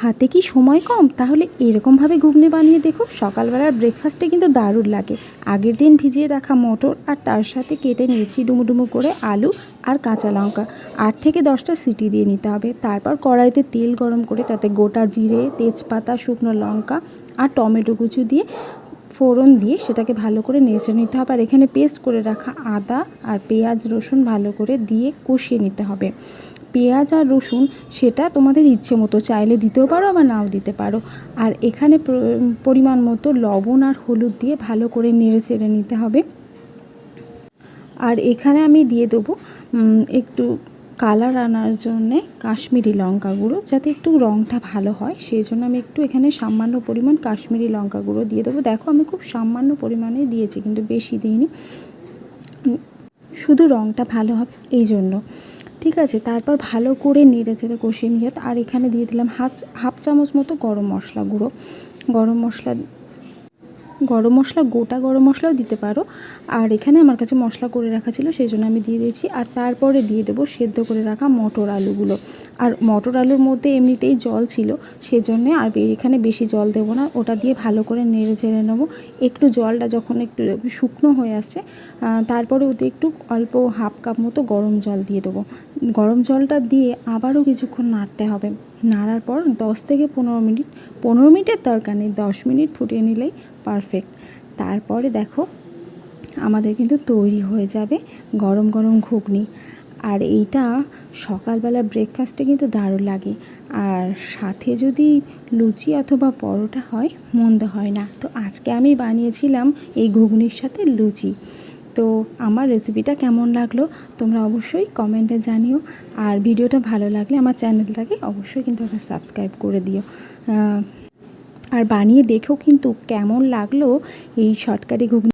হাতে কি সময় কম? তাহলে এরকমভাবে ঘুগনি বানিয়ে দেখো। সকালবেলার ব্রেকফাস্টে কিন্তু দারুণ লাগে। আগের দিন ভিজিয়ে রাখা মটর আর তার সাথে কেটে নিয়েছি ডুমো ডুমো করে আলু আর কাঁচা লঙ্কা। 8 থেকে 10টা সিটি দিয়ে নিতে হবে। তারপর কড়াইতে তেল গরম করে তাতে গোটা জিরে, তেজপাতা, শুকনো লঙ্কা আর টমেটো কুচি দিয়ে ফোড়ন দিয়ে সেটাকে ভালো করে নেড়ে নিতে হবে। আর এখানে পেস্ট করে রাখা আদা আর পেঁয়াজ রসুন ভালো করে দিয়ে কষিয়ে নিতে হবে। পেঁয়াজ আর রসুন সেটা তোমাদের ইচ্ছে মতো, চাইলে দিতেও পারো আবার নাও দিতে পারো। আর এখানে পরিমাণ মতো লবণ আর হলুদ দিয়ে ভালো করে নেড়ে চেড়ে নিতে হবে। আর এখানে আমি দিয়ে দেবো একটু কালার আনার জন্যে কাশ্মীরি লঙ্কা গুঁড়ো, যাতে একটু রঙটা ভালো হয়, সেই জন্য আমি একটু এখানে সামান্য পরিমাণ কাশ্মীরি লঙ্কা গুঁড়ো দিয়ে দেবো। দেখো আমি খুব সামান্য পরিমাণে দিয়েছি, কিন্তু বেশি দিইনি, শুধু রঙটা ভালো হবে এই জন্য। ঠিক আছে, তারপর ভালো করে নেড়ে চেড়ে কষিয়ে নিয়ে। আর এখানে দিয়ে দিলাম হাফ চামচ মতো গরম মশলা গুঁড়ো। গরম মশলা গোটা গরম মশলাও দিতে পারো। আর এখানে আমার কাছে মশলা করে রাখা ছিল, সেই জন্য আমি দিয়ে দিয়েছি। আর তারপরে দিয়ে দেবো সেদ্ধ করে রাখা মটর আলুগুলো। আর মটর আলুর মধ্যে এমনিতেই জল ছিল, সেজন্যে আর এখানে বেশি জল দেবো না, ওটা দিয়ে ভালো করে নেড়ে চেড়ে নেবো। একটু জলটা যখন একটু শুকনো হয়ে আসছে, তারপরে ওতে একটু অল্প হাফ কাপ মতো গরম জল দিয়ে দেবো। গরম জলটা দিয়ে আবারও কিছুক্ষণ নাড়তে হবে। নাড়ার পর 10 থেকে 15 মিনিটের দরকার নেই, 10 মিনিট ফুটিয়ে নিলেই পারফেক্ট। তারপরে দেখো আমাদের কিন্তু তৈরি হয়ে যাবে গরম গরম ঘুগনি। আর এইটা সকালবেলা ব্রেকফাস্টে কিন্তু দারুণ লাগে। আর সাথে যদি লুচি অথবা পরোটা হয়, মন্দ হয় না। তো আজকে আমি বানিয়েছিলাম এই ঘুগনির সাথে লুচি। তো আমার রেসিপিটা কেমন লাগলো তোমরা অবশ্যই কমেন্টে জানিও। আর ভিডিওটা ভালো লাগলে আমার চ্যানেলটাকে অবশ্যই কিন্তু একটা সাবস্ক্রাইব করে দিও। আর বানিয়ে দেখো কিন্তু কেমন লাগলো এই শর্টকাটে ঘুগনি।